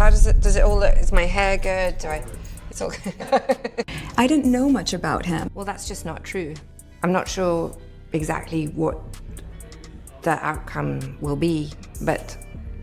How does it all look? Is my hair good? It's all good. I didn't know much about him. Well, that's just not true. I'm not sure exactly what the outcome will be, but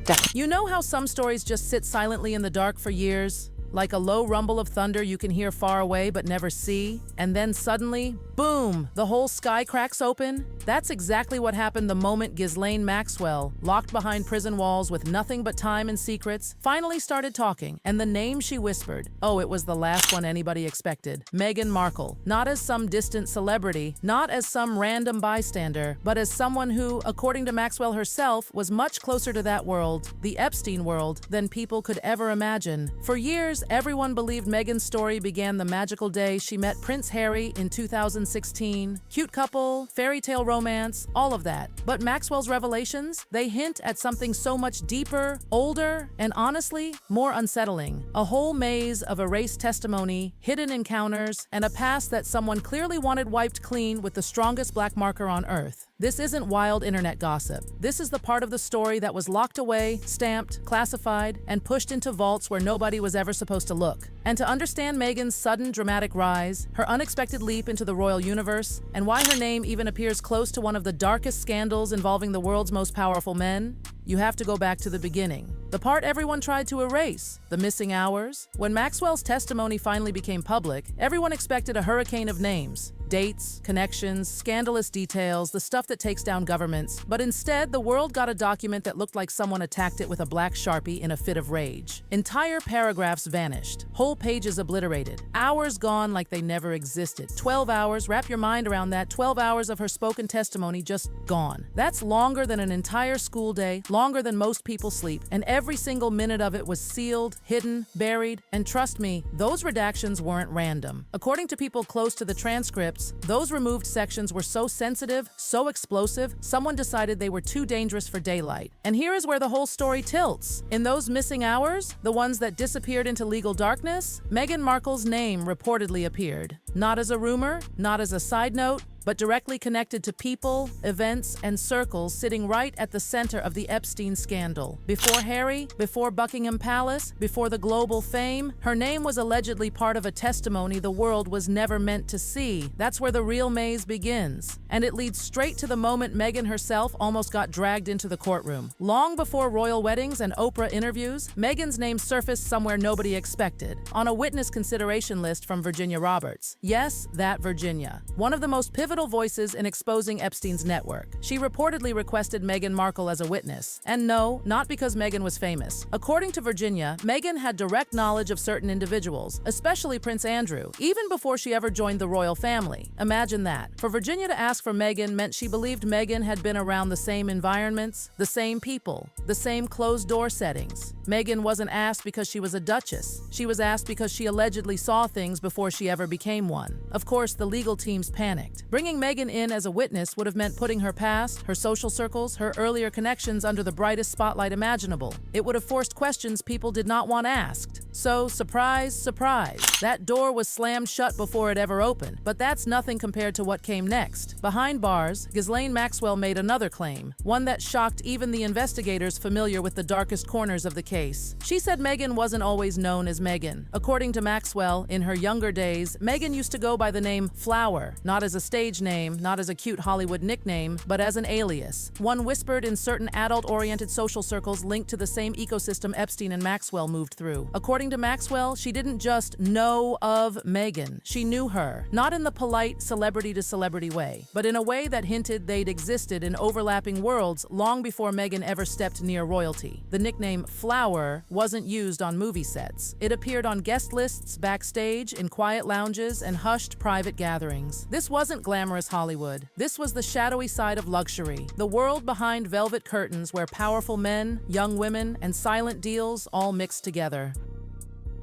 definitely. You know how some stories just sit silently in the dark for years? Like a low rumble of thunder you can hear far away but never see, and then suddenly, boom, the whole sky cracks open? That's exactly what happened the moment Ghislaine Maxwell, locked behind prison walls with nothing but time and secrets, finally started talking, and the name she whispered, oh, it was the last one anybody expected. Meghan Markle. Not as some distant celebrity, not as some random bystander, but as someone who, according to Maxwell herself, was much closer to that world, the Epstein world, than people could ever imagine. For years, everyone believed Meghan's story began the magical day she met Prince Harry in 2016. Cute couple, fairy tale romance, all of that. But Maxwell's revelations, they hint at something so much deeper, older, and honestly, more unsettling. A whole maze of erased testimony, hidden encounters, and a past that someone clearly wanted wiped clean with the strongest black marker on Earth. This isn't wild internet gossip. This is the part of the story that was locked away, stamped, classified, and pushed into vaults where nobody was ever supposed to look. And to understand Meghan's sudden dramatic rise, her unexpected leap into the royal universe, and why her name even appears close to one of the darkest scandals involving the world's most powerful men, you have to go back to the beginning. The part everyone tried to erase, the missing hours. When Maxwell's testimony finally became public, everyone expected a hurricane of names. Dates, connections, scandalous details, the stuff that takes down governments. But instead, the world got a document that looked like someone attacked it with a black Sharpie in a fit of rage. Entire paragraphs vanished, whole pages obliterated, hours gone like they never existed. 12 hours, wrap your mind around that, 12 hours of her spoken testimony just gone. That's longer than an entire school day, longer than most people sleep, and every single minute of it was sealed, hidden, buried, and trust me, those redactions weren't random. According to people close to the transcripts, those removed sections were so sensitive, so explosive, someone decided they were too dangerous for daylight. And here is where the whole story tilts. In those missing hours, the ones that disappeared into legal darkness, Meghan Markle's name reportedly appeared. Not as a rumor, not as a side note, but directly connected to people, events, and circles sitting right at the center of the Epstein scandal. Before Harry, before Buckingham Palace, before the global fame, her name was allegedly part of a testimony the world was never meant to see. That's where the real maze begins. And it leads straight to the moment Meghan herself almost got dragged into the courtroom. Long before royal weddings and Oprah interviews, Meghan's name surfaced somewhere nobody expected, on a witness consideration list from Virginia Roberts. Yes, that Virginia. One of the most pivotal voices in exposing Epstein's network. She reportedly requested Meghan Markle as a witness. And no, not because Meghan was famous. According to Virginia, Meghan had direct knowledge of certain individuals, especially Prince Andrew, even before she ever joined the royal family. Imagine that. For Virginia to ask for Meghan meant she believed Meghan had been around the same environments, the same people, the same closed-door settings. Meghan wasn't asked because she was a duchess. She was asked because she allegedly saw things before she ever became one. Of course, the legal teams panicked. Bringing Meghan in as a witness would have meant putting her past, her social circles, her earlier connections under the brightest spotlight imaginable. It would have forced questions people did not want asked. So, surprise, surprise, that door was slammed shut before it ever opened. But that's nothing compared to what came next. Behind bars, Ghislaine Maxwell made another claim, one that shocked even the investigators familiar with the darkest corners of the case. She said Meghan wasn't always known as Meghan. According to Maxwell, in her younger days, Meghan used to go by the name Flower, not as a stage name, not as a cute Hollywood nickname, but as an alias. One whispered in certain adult-oriented social circles linked to the same ecosystem Epstein and Maxwell moved through. According to Maxwell, she didn't just know of Meghan. She knew her, not in the polite celebrity-to-celebrity way, but in a way that hinted they'd existed in overlapping worlds long before Meghan ever stepped near royalty. The nickname Flower wasn't used on movie sets. It appeared on guest lists, backstage, in quiet lounges, and hushed private gatherings. This wasn't glamorous Hollywood. This was the shadowy side of luxury, the world behind velvet curtains where powerful men, young women, and silent deals all mixed together.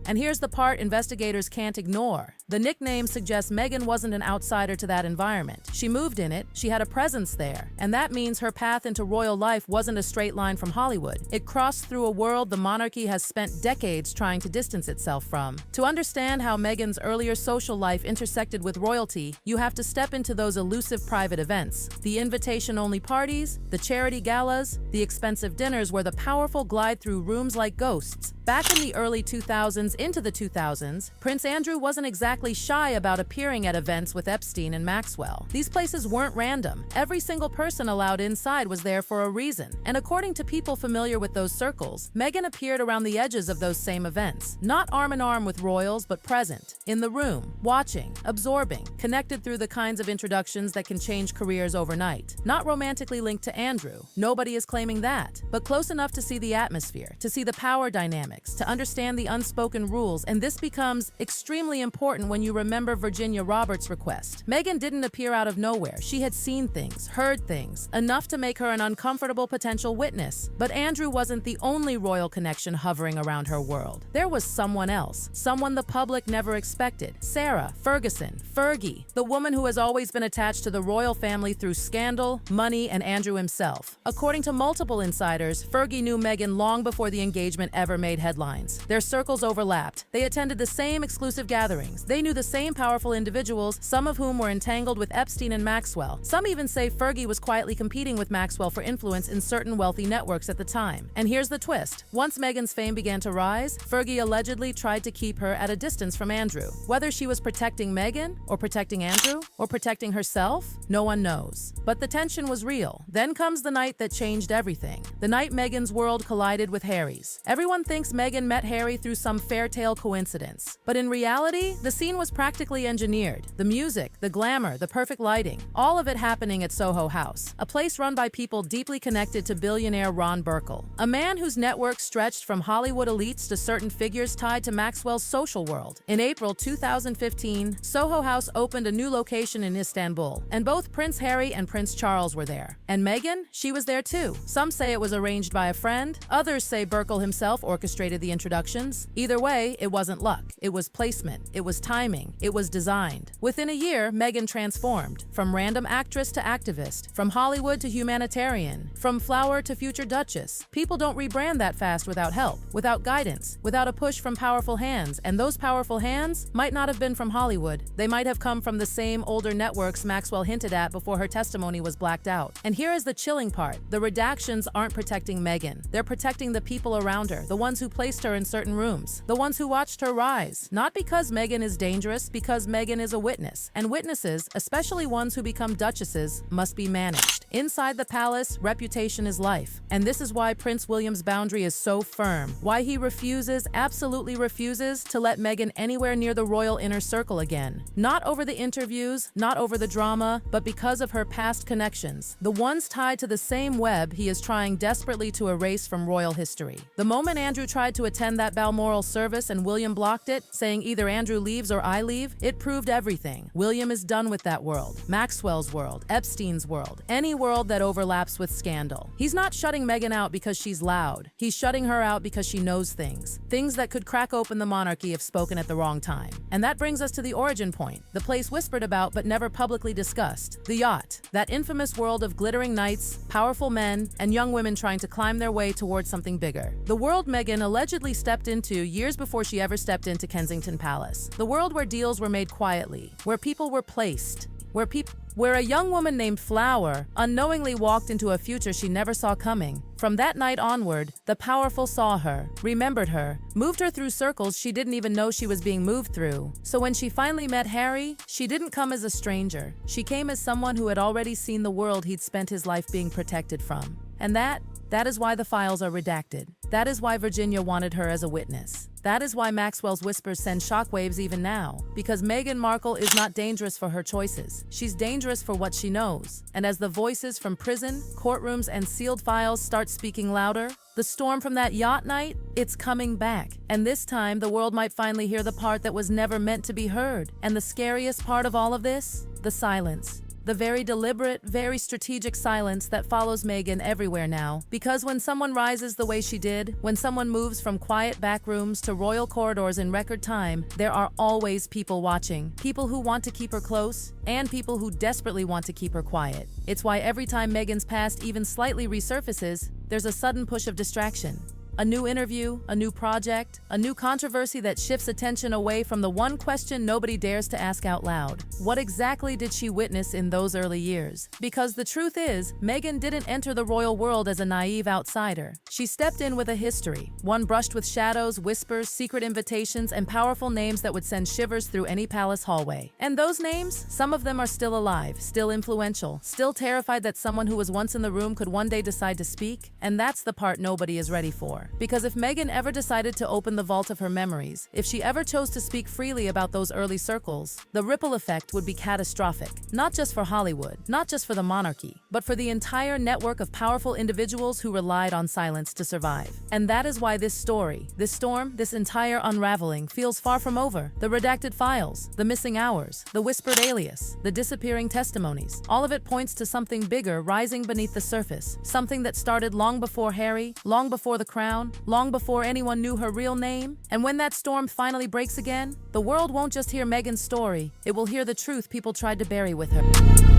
And here's the part investigators can't ignore. The nickname suggests Meghan wasn't an outsider to that environment. She moved in it, she had a presence there, and that means her path into royal life wasn't a straight line from Hollywood. It crossed through a world the monarchy has spent decades trying to distance itself from. To understand how Meghan's earlier social life intersected with royalty, you have to step into those elusive private events. The invitation-only parties, the charity galas, the expensive dinners where the powerful glide through rooms like ghosts. Back in the early 2000s into the 2000s, Prince Andrew wasn't exactly shy about appearing at events with Epstein and Maxwell. These places weren't random. Every single person allowed inside was there for a reason. And according to people familiar with those circles, Meghan appeared around the edges of those same events. Not arm in arm with royals, but present, in the room, watching, absorbing, connected through the kinds of introductions that can change careers overnight. Not romantically linked to Andrew. Nobody is claiming that. But close enough to see the atmosphere, to see the power dynamics, to understand the unspoken rules, and this becomes extremely important when you remember Virginia Roberts' request. Meghan didn't appear out of nowhere. She had seen things, heard things, enough to make her an uncomfortable potential witness. But Andrew wasn't the only royal connection hovering around her world. There was someone else, someone the public never expected. Sarah Ferguson, Fergie, the woman who has always been attached to the royal family through scandal, money, and Andrew himself. According to multiple insiders, Fergie knew Meghan long before the engagement ever made headlines. Their circles overlapped. They attended the same exclusive gatherings. They knew the same powerful individuals, some of whom were entangled with Epstein and Maxwell. Some even say Fergie was quietly competing with Maxwell for influence in certain wealthy networks at the time. And here's the twist. Once Meghan's fame began to rise, Fergie allegedly tried to keep her at a distance from Andrew. Whether she was protecting Meghan, or protecting Andrew, or protecting herself, no one knows. But the tension was real. Then comes the night that changed everything. The night Meghan's world collided with Harry's. Everyone thinks Meghan met Harry through some fairytale coincidence. But in reality, the scene was practically engineered. The music, the glamour, the perfect lighting, all of it happening at Soho House, a place run by people deeply connected to billionaire Ron Burkle, a man whose network stretched from Hollywood elites to certain figures tied to Maxwell's social world. In April 2015, Soho House opened a new location in Istanbul, and both Prince Harry and Prince Charles were there. And Meghan, she was there too. Some say it was arranged by a friend, others say Burkle himself orchestrated the introductions. Either way, it wasn't luck. It was placement. It was timing. It was designed. Within a year, Meghan transformed. From random actress to activist. From Hollywood to humanitarian. From flower to future duchess. People don't rebrand that fast without help, without guidance, without a push from powerful hands. And those powerful hands might not have been from Hollywood. They might have come from the same older networks Maxwell hinted at before her testimony was blacked out. And here is the chilling part. The redactions aren't protecting Meghan. They're protecting the people around her, the ones who placed her in certain rooms, the ones who watched her rise. Not because Meghan is dangerous, because Meghan is a witness. And witnesses, especially ones who become duchesses, must be managed. Inside the palace, reputation is life. And this is why Prince William's boundary is so firm. Why he refuses, absolutely refuses, to let Meghan anywhere near the royal inner circle again. Not over the interviews, not over the drama, but because of her past connections. The ones tied to the same web he is trying desperately to erase from royal history. The moment Andrew tried to attend that Balmoral service and William blocked it, saying either Andrew leaves or I leave, it proved everything. William is done with that world. Maxwell's world, Epstein's world, any world that overlaps with scandal. He's not shutting Meghan out because she's loud. He's shutting her out because she knows things. Things that could crack open the monarchy if spoken at the wrong time. And that brings us to the origin point, the place whispered about but never publicly discussed. The yacht. That infamous world of glittering knights, powerful men, and young women trying to climb their way towards something bigger. The world Meghan allegedly stepped into years before she ever stepped into Kensington Palace. The world where deals were made quietly, where people were placed, where a young woman named Flower unknowingly walked into a future she never saw coming. From that night onward, the powerful saw her, remembered her, moved her through circles she didn't even know she was being moved through. So when she finally met Harry, she didn't come as a stranger. She came as someone who had already seen the world he'd spent his life being protected from. And that is why the files are redacted. That is why Virginia wanted her as a witness. That is why Maxwell's whispers send shockwaves even now. Because Meghan Markle is not dangerous for her choices. She's dangerous for what she knows. And as the voices from prison, courtrooms, and sealed files start speaking louder, the storm from that yacht night, it's coming back. And this time, the world might finally hear the part that was never meant to be heard. And the scariest part of all of this? The silence. The very deliberate, very strategic silence that follows Meghan everywhere now. Because when someone rises the way she did, when someone moves from quiet back rooms to royal corridors in record time, there are always people watching. People who want to keep her close, and people who desperately want to keep her quiet. It's why every time Meghan's past even slightly resurfaces, there's a sudden push of distraction. A new interview, a new project, a new controversy that shifts attention away from the one question nobody dares to ask out loud. What exactly did she witness in those early years? Because the truth is, Meghan didn't enter the royal world as a naive outsider. She stepped in with a history, one brushed with shadows, whispers, secret invitations, and powerful names that would send shivers through any palace hallway. And those names, some of them are still alive, still influential, still terrified that someone who was once in the room could one day decide to speak, and that's the part nobody is ready for. Because if Meghan ever decided to open the vault of her memories, if she ever chose to speak freely about those early circles, the ripple effect would be catastrophic. Not just for Hollywood, not just for the monarchy, but for the entire network of powerful individuals who relied on silence to survive. And that is why this story, this storm, this entire unraveling feels far from over. The redacted files, the missing hours, the whispered alias, the disappearing testimonies, all of it points to something bigger rising beneath the surface, something that started long before Harry, long before the crown, long before anyone knew her real name. And when that storm finally breaks again, the world won't just hear Meghan's story, it will hear the truth people tried to bury with her.